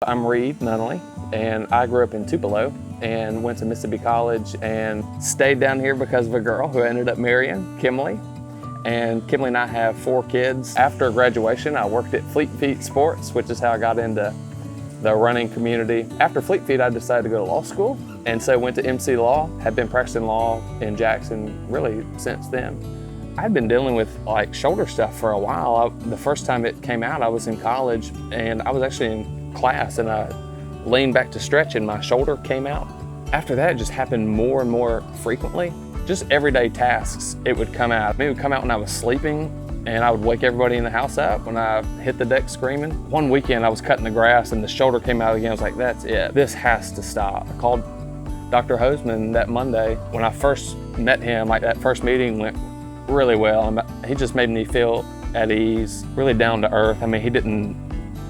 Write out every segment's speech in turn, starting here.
I'm Reed, Nunnelee, and I grew up in Tupelo and went to Mississippi College and stayed down here because of a girl who I ended up marrying, Kimberly. And Kimberly and I have 4 kids. After graduation, I worked at Fleet Feet Sports, which is how I got into the running community. After Fleet Feet, I decided to go to law school, and so went to MC Law. Had been practicing law in Jackson really since then. I'd been dealing with like shoulder stuff for a while. The first time it came out, I was in college, and I was actually in class, and I leaned back to stretch and my shoulder came out. After that, it just happened more and more frequently. Just everyday tasks, it would come out. It would come out when I was sleeping, and I would wake everybody in the house up when I hit the deck screaming. One weekend I was cutting the grass and the shoulder came out again. I was like, that's it, this has to stop. I called Dr. Hoseman that Monday. When I first met him, like that first meeting went really well. He just made me feel at ease, really down to earth. I mean, he didn't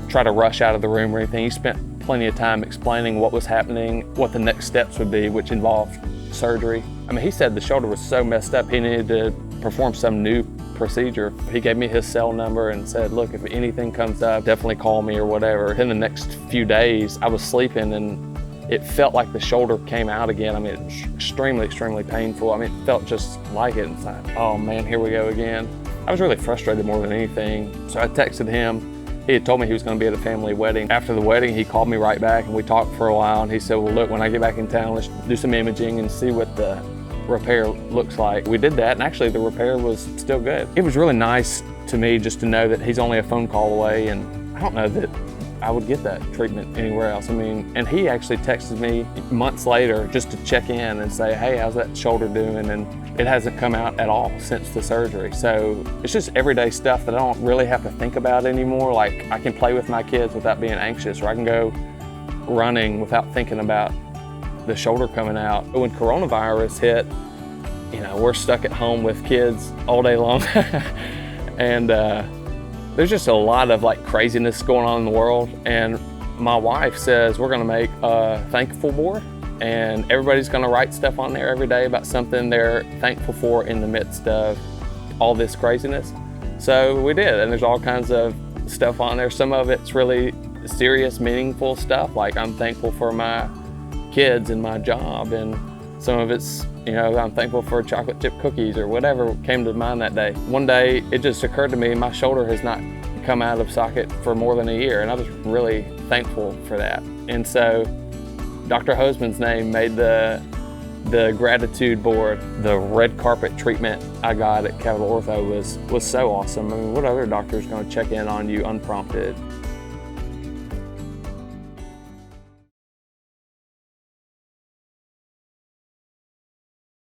try to rush out of the room or anything. He spent plenty of time explaining what was happening, what the next steps would be, which involved surgery. I mean, he said the shoulder was so messed up, he needed to perform some new procedure. He gave me his cell number and said, look, if anything comes up, definitely call me or whatever. In the next few days, I was sleeping and it felt like the shoulder came out again. I mean, it was extremely, extremely painful. I mean, it felt just like it. It's like, oh man, here we go again. I was really frustrated more than anything. So I texted him. He had told me he was going to be at a family wedding. After the wedding, he called me right back and we talked for a while, and he said, well, look, when I get back in town, let's do some imaging and see what the repair looks like. We did that, and actually the repair was still good. It was really nice to me just to know that he's only a phone call away, and I don't know that I would get that treatment anywhere else. I mean, and he actually texted me months later just to check in and say, hey, how's that shoulder doing? And it hasn't come out at all since the surgery. So it's just everyday stuff that I don't really have to think about anymore. Like, I can play with my kids without being anxious, or I can go running without thinking about the shoulder coming out. When coronavirus hit, you know, we're stuck at home with kids all day long. And there's just a lot of like craziness going on in the world. And my wife says we're gonna make a thankful board, and everybody's gonna write stuff on there every day about something they're thankful for in the midst of all this craziness. So we did, and there's all kinds of stuff on there. Some of it's really serious, meaningful stuff, like I'm thankful for my kids and my job, and some of it's, you know, I'm thankful for chocolate chip cookies or whatever came to mind that day. One day, it just occurred to me, my shoulder has not come out of socket for more than a year, and I was really thankful for that. And so Dr. Hoseman's name made the gratitude board. The red carpet treatment I got at Capital Ortho was so awesome. I mean, what other doctor is going to check in on you unprompted?